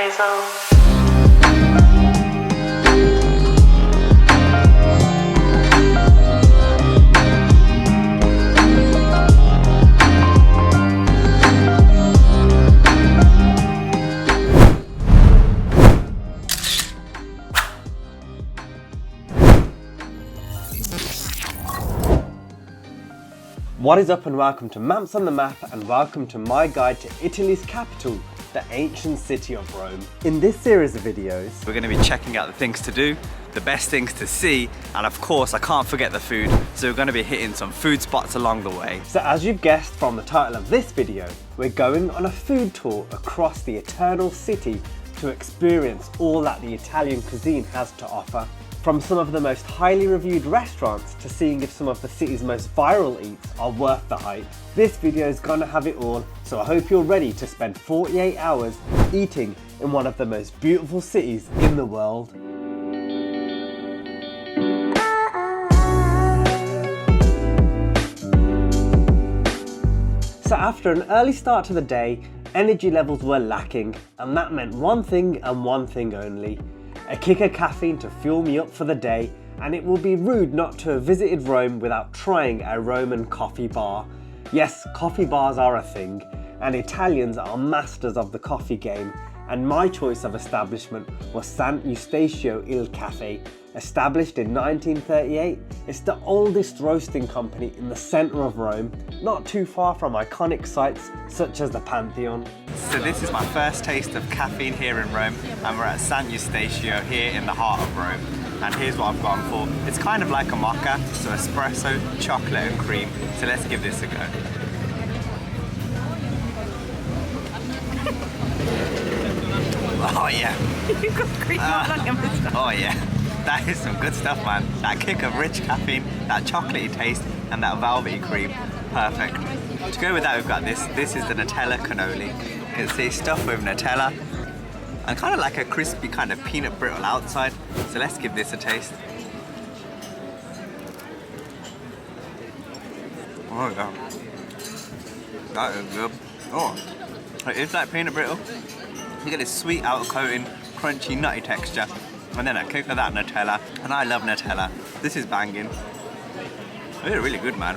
Basil. What is up and welcome to Maps on the Map and welcome to my guide to Italy's capital, the ancient city of Rome. In this series of videos, we're going to be checking out the things to do, the best things to see, and of course I can't forget the food, so we're going to be hitting some food spots along the way. So as you've guessed from the title of this video, we're going on a food tour across the eternal city to experience all that the Italian cuisine has to offer. From some of the most highly reviewed restaurants to seeing if some of the city's most viral eats are worth the hype. This video is gonna have it all, so I hope you're ready to spend 48 hours eating in one of the most beautiful cities in the world. So after an early start to the day, energy levels were lacking, and that meant one thing and one thing only. A kick of caffeine to fuel me up for the day, and it would be rude not to have visited Rome without trying a Roman coffee bar. Yes, coffee bars are a thing, and Italians are masters of the coffee game, and my choice of establishment was Sant Eustachio il Caffè. Established in 1938, it's the oldest roasting company in the centre of Rome, not too far from iconic sites such as the Pantheon. So this is my first taste of caffeine here in Rome, and we're at Sant Eustachio here in the heart of Rome. And here's what I've gone for. It's kind of like a mocha, so espresso, chocolate and cream. So let's give this a go. Oh yeah. You've got cream all on your moustache. Oh yeah. That is some good stuff, man. That kick of rich caffeine, that chocolatey taste, and that velvety cream. Perfect. To go with that, we've got this. This is the Nutella cannoli. You can see stuffed with Nutella and kind of like a crispy kind of peanut brittle outside. So let's give this a taste. Oh yeah. That is good. Oh, it is like peanut brittle. You get this sweet outer coating, crunchy, nutty texture. And then a kick of that Nutella, and I love Nutella. This is banging. It's really good, man.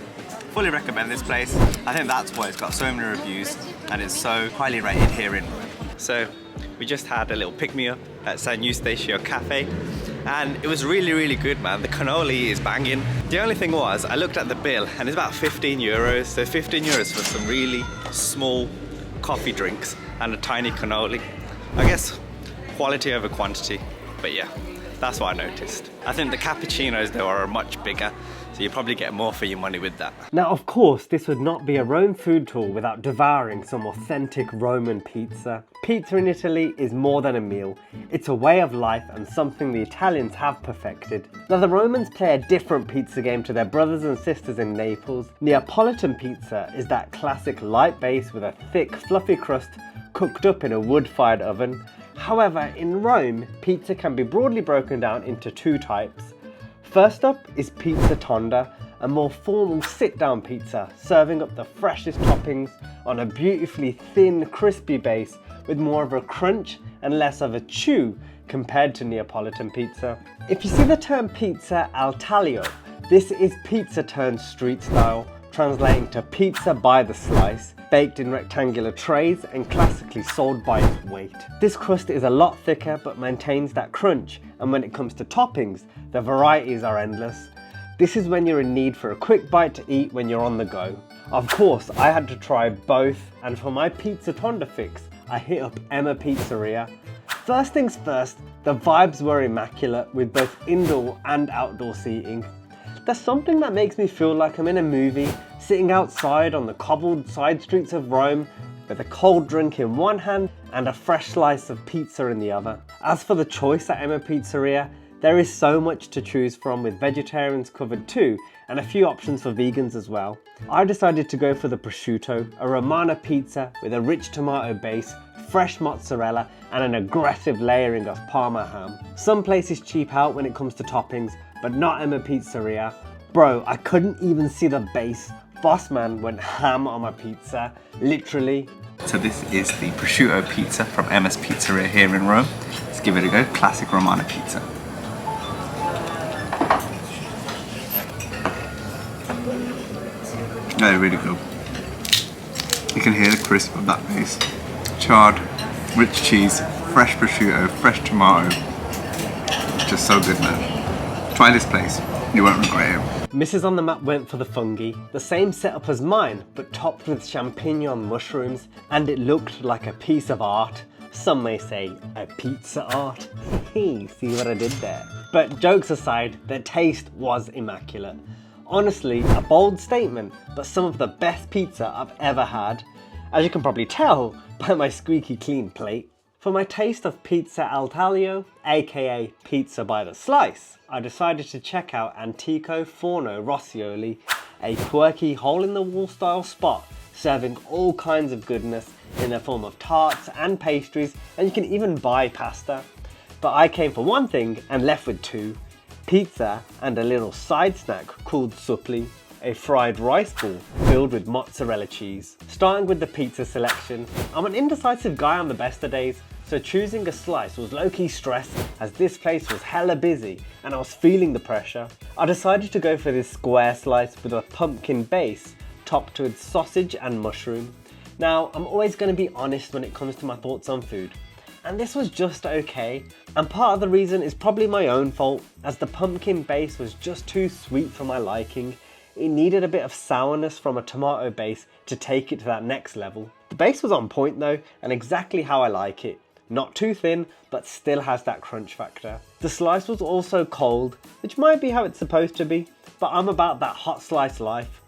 Fully recommend this place. I think that's why it's got so many reviews and it's so highly rated here in. So we just had a little pick-me-up at Sant Eustachio Cafe, and it was really good, man. The cannoli is banging. The only thing was, I looked at the bill and it's about 15 euros. So 15 euros for some really small coffee drinks and a tiny cannoli. I guess quality over quantity. But yeah, that's what I noticed. I think the cappuccinos though are much bigger, so you probably get more for your money with that. Now of course, this would not be a Rome food tour without devouring some authentic Roman pizza. Pizza in Italy is more than a meal. It's a way of life and something the Italians have perfected. Now the Romans play a different pizza game to their brothers and sisters in Naples. Neapolitan pizza is that classic light base with a thick, fluffy crust cooked up in a wood-fired oven. However, in Rome, pizza can be broadly broken down into two types. First up is pizza tonda, a more formal sit-down pizza, serving up the freshest toppings on a beautifully thin, crispy base with more of a crunch and less of a chew compared to Neapolitan pizza. If you see the term pizza al taglio, this is pizza turned street style, translating to pizza by the slice, baked in rectangular trays and classically sold by its weight. This crust is a lot thicker but maintains that crunch, and when it comes to toppings, the varieties are endless. This is when you're in need for a quick bite to eat when you're on the go. Of course, I had to try both, and for my pizza tonda fix, I hit up Emma Pizzeria. First things first, the vibes were immaculate with both indoor and outdoor seating. There's something that makes me feel like I'm in a movie, sitting outside on the cobbled side streets of Rome with a cold drink in one hand and a fresh slice of pizza in the other. As for the choice at Emma Pizzeria, there is so much to choose from, with vegetarians covered too, and a few options for vegans as well. I decided to go for the prosciutto, a Romana pizza with a rich tomato base, fresh mozzarella and an aggressive layering of Parma ham. Some places cheap out when it comes to toppings, but not Emma Pizzeria. Bro, I couldn't even see the base. Boss man went ham on my pizza, literally. So this is the prosciutto pizza from Emma's Pizzeria here in Rome. Let's give it a go. Classic Romana pizza. They're really good. You can hear the crisp of that base. Charred, rich cheese, fresh prosciutto, fresh tomato. Just so good, man. Try this place. You won't regret it. Mrs. on the Map went for the fungi, the same setup as mine, but topped with champignon mushrooms, and it looked like a piece of art. Some may say a pizza art. See what I did there? But jokes aside, the taste was immaculate. Honestly, a bold statement, but some of the best pizza I've ever had, as you can probably tell by my squeaky clean plate. For my taste of pizza al taglio, aka pizza by the slice, I decided to check out Antico Forno Roscioli, a quirky hole-in-the-wall style spot serving all kinds of goodness in the form of tarts and pastries, and you can even buy pasta. But I came for one thing and left with two: pizza and a little side snack called suppli, a fried rice ball filled with mozzarella cheese. Starting with the pizza selection, I'm an indecisive guy on the best of days, so choosing a slice was low-key stress as this place was hella busy and I was feeling the pressure. I decided to go for this square slice with a pumpkin base topped with sausage and mushroom. Now, I'm always going to be honest when it comes to my thoughts on food, and this was just okay, and part of the reason is probably my own fault, as the pumpkin base was just too sweet for my liking. It needed a bit of sourness from a tomato base to take it to that next level. The base was on point though, and exactly how I like it. Not too thin, but still has that crunch factor. The slice was also cold, which might be how it's supposed to be, but I'm about that hot slice life.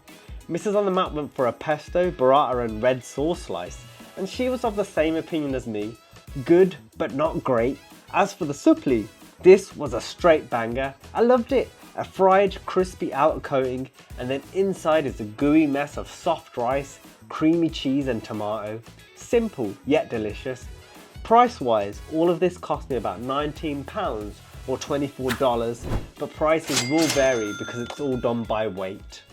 Mrs. on the Map went for a pesto, burrata and red sauce slice, and she was of the same opinion as me. Good, but not great. As for the suppli, this was a straight banger. I loved it. A fried, crispy outer coating, and then inside is a gooey mess of soft rice, creamy cheese and tomato. Simple, yet delicious. Price-wise, all of this cost me about £19 or $24, but prices will vary because it's all done by weight.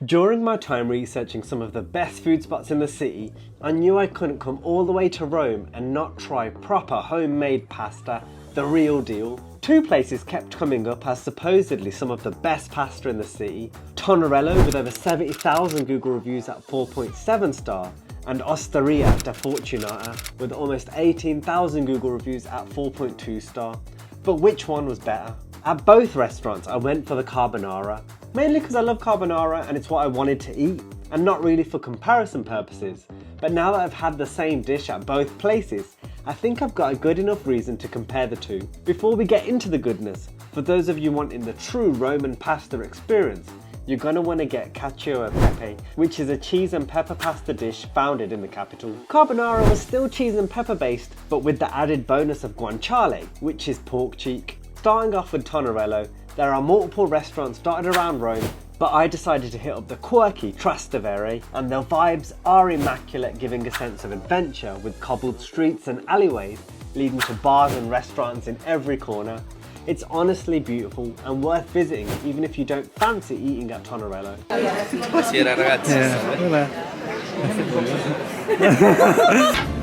During my time researching some of the best food spots in the city, I knew I couldn't come all the way to Rome and not try proper homemade pasta, the real deal. Two places kept coming up as supposedly some of the best pasta in the city: Tonnarello with over 70,000 Google reviews at 4.7 star, and Osteria de Fortunata with almost 18,000 Google reviews at 4.2 star. But which one was better? At both restaurants I went for the carbonara, mainly because I love carbonara and it's what I wanted to eat, and not really for comparison purposes. But now that I've had the same dish at both places, I think I've got a good enough reason to compare the two. Before we get into the goodness, for those of you wanting the true Roman pasta experience, you're gonna wanna get cacio e pepe, which is a cheese and pepper pasta dish founded in the capital. Carbonara was still cheese and pepper based, but with the added bonus of guanciale, which is pork cheek. Starting off with Tonnarello, there are multiple restaurants dotted around Rome, but I decided to hit up the quirky Trastevere, and the vibes are immaculate, giving a sense of adventure with cobbled streets and alleyways leading to bars and restaurants in every corner. It's honestly beautiful and worth visiting even if you don't fancy eating at Tonnarello. Buonasera ragazzi.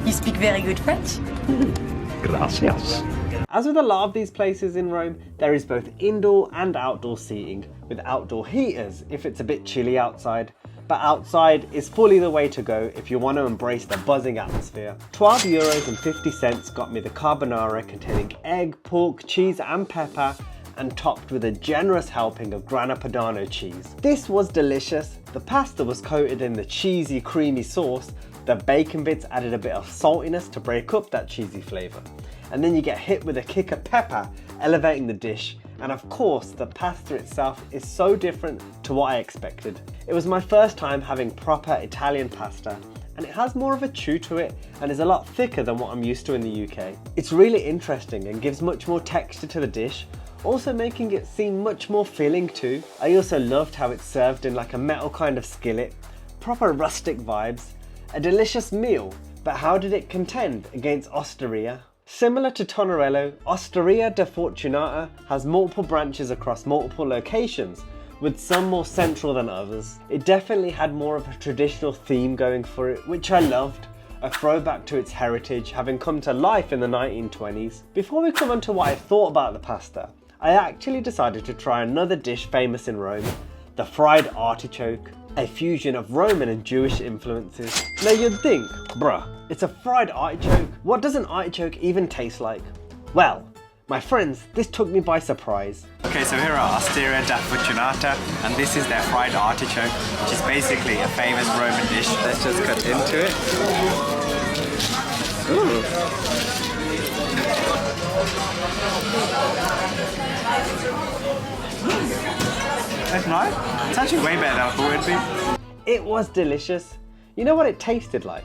You speak very good French. Gracias. As with a lot of these places in Rome, there is both indoor and outdoor seating, with outdoor heaters if it's a bit chilly outside, but outside is fully the way to go if you want to embrace the buzzing atmosphere. €12.50 got me the carbonara containing egg, pork, cheese and pepper, and topped with a generous helping of grana padano cheese. This was delicious. The pasta was coated in the cheesy creamy sauce, the bacon bits added a bit of saltiness to break up that cheesy flavour, and then you get hit with a kick of pepper, elevating the dish. And of course, the pasta itself is so different to what I expected. It was my first time having proper Italian pasta, and it has more of a chew to it and is a lot thicker than what I'm used to in the UK. It's really interesting and gives much more texture to the dish, also making it seem much more filling too. I also loved how it's served in like a metal kind of skillet, proper rustic vibes. A delicious meal, but how did it contend against Osteria? Similar to Tonnarello, Osteria de Fortunata has multiple branches across multiple locations, with some more central than others. It definitely had more of a traditional theme going for it, which I loved, a throwback to its heritage having come to life in the 1920s. Before we come on to what I thought about the pasta, I actually decided to try another dish famous in Rome, the fried artichoke, a fusion of Roman and Jewish influences. Now you'd think, bruh, it's a fried artichoke, what does an artichoke even taste like? Well, my friends, this took me by surprise. Okay, so here are Osteria da Fortunata, and this is their fried artichoke, which is basically a famous Roman dish. Let's just cut into it. Ooh. That's nice. It's actually way better than I thought it'd be. It was delicious. You know what it tasted like?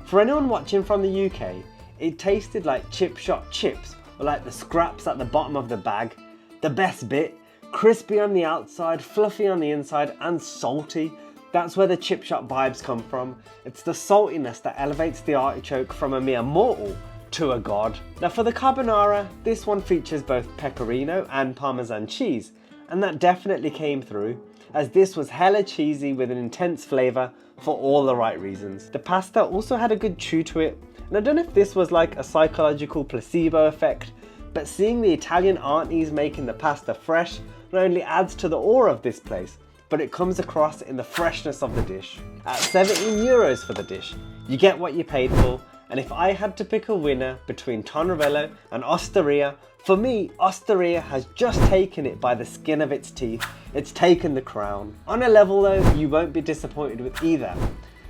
For anyone watching from the UK, it tasted like chip shop chips, or like the scraps at the bottom of the bag. The best bit, crispy on the outside, fluffy on the inside, and salty. That's where the chip shop vibes come from. It's the saltiness that elevates the artichoke from a mere mortal to a god. Now for the carbonara, this one features both pecorino and parmesan cheese, and that definitely came through, as this was hella cheesy with an intense flavour for all the right reasons. The pasta also had a good chew to it, and I don't know if this was like a psychological placebo effect, but seeing the Italian aunties making the pasta fresh not only adds to the aura of this place, but it comes across in the freshness of the dish. At €17 for the dish, you get what you paid for, and if I had to pick a winner between Tonnarello and Osteria, for me, Osteria has just taken it by the skin of its teeth. It's taken the crown. On a level though, you won't be disappointed with either.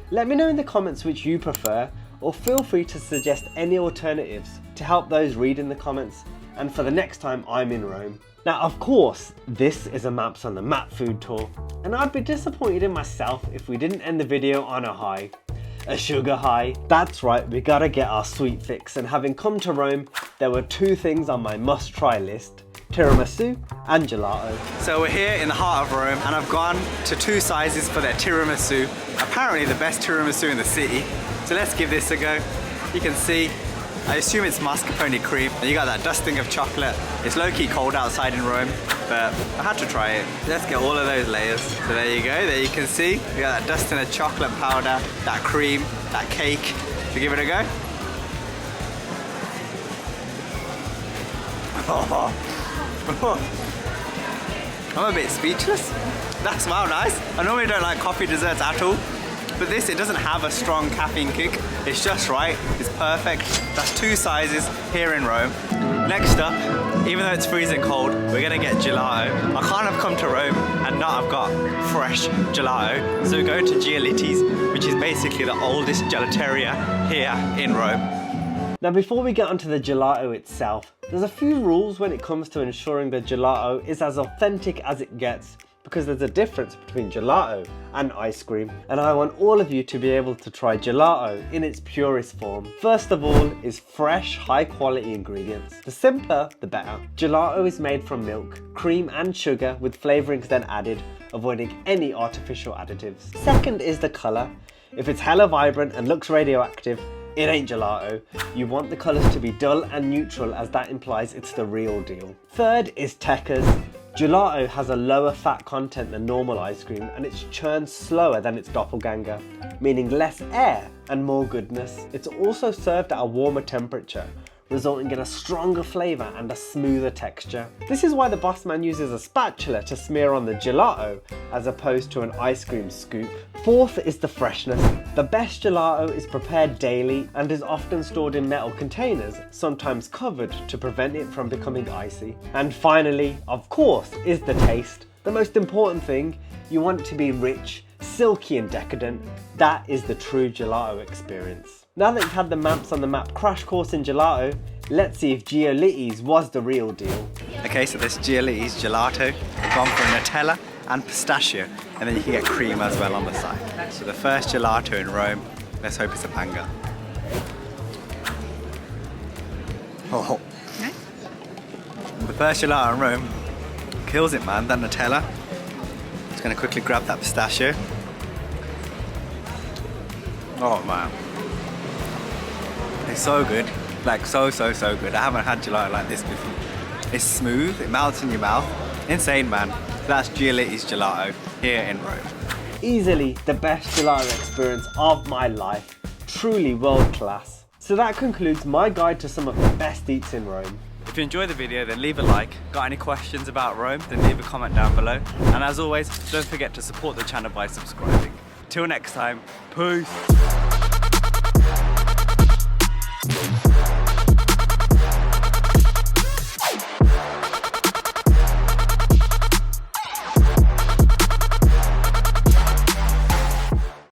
Let me know in the comments which you prefer, or feel free to suggest any alternatives to help those read in the comments and for the next time I'm in Rome. Now of course, this is a Maps on the Map food tour, and I'd be disappointed in myself if we didn't end the video on a high. A sugar high. That's right, we gotta get our sweet fix, and having come to Rome, there were two things on my must try list: tiramisu and gelato. So we're here in the heart of Rome, and I've gone to two sizes for their tiramisu. Apparently the best tiramisu in the city. So let's give this a go. You can see, I assume it's mascarpone cream, and you got that dusting of chocolate. It's low-key cold outside in Rome, but I had to try it. Let's get all of those layers. So there you go, there you can see, we got that dusting of chocolate powder, that cream, that cake. So give it a go. I'm a bit speechless. That smells nice. I normally don't like coffee desserts at all, but this, it doesn't have a strong caffeine kick. It's just right, it's perfect. That's two sizes here in Rome. Next up, even though it's freezing cold, we're gonna get gelato. I can't have come to Rome and not have got fresh gelato. So we're going to Giolitti's, which is basically the oldest gelateria here in Rome. Now before we get onto the gelato itself, there's a few rules when it comes to ensuring the gelato is as authentic as it gets, because there's a difference between gelato and ice cream, and I want all of you to be able to try gelato in its purest form. First of all is fresh, high quality ingredients. The simpler, the better. Gelato is made from milk, cream and sugar, with flavourings then added, avoiding any artificial additives. Second is the colour. If it's hella vibrant and looks radioactive, it ain't gelato. You want the colours to be dull and neutral, as that implies it's the real deal. Third is techers. Gelato has a lower fat content than normal ice cream, and it's churned slower than its doppelganger, meaning less air and more goodness. It's also served at a warmer temperature, resulting in a stronger flavour and a smoother texture. This is why the boss man uses a spatula to smear on the gelato as opposed to an ice cream scoop. Fourth is the freshness. The best gelato is prepared daily and is often stored in metal containers, sometimes covered to prevent it from becoming icy. And finally, of course, is the taste. The most important thing, you want it to be rich, silky and decadent. That is the true gelato experience. Now that you've had the Maps on the Map crash course in gelato, let's see if Giolitti's was the real deal. Okay, so this Giolitti's gelato, we've gone for Nutella and pistachio, and then you can get cream as well on the side. So the first gelato in Rome, let's hope it's a banger. Oh. The first gelato in Rome kills it, man, that Nutella. Just gonna quickly grab that pistachio. Oh man. It's so good, like so good. I haven't had gelato like this before. It's smooth, it melts in your mouth. Insane, man. That's Giolitti's Gelato here in Rome. Easily the best gelato experience of my life. Truly world class. So that concludes my guide to some of the best eats in Rome. If you enjoyed the video, then leave a like. Got any questions about Rome, then leave a comment down below. And as always, don't forget to support the channel by subscribing. Till next time, peace.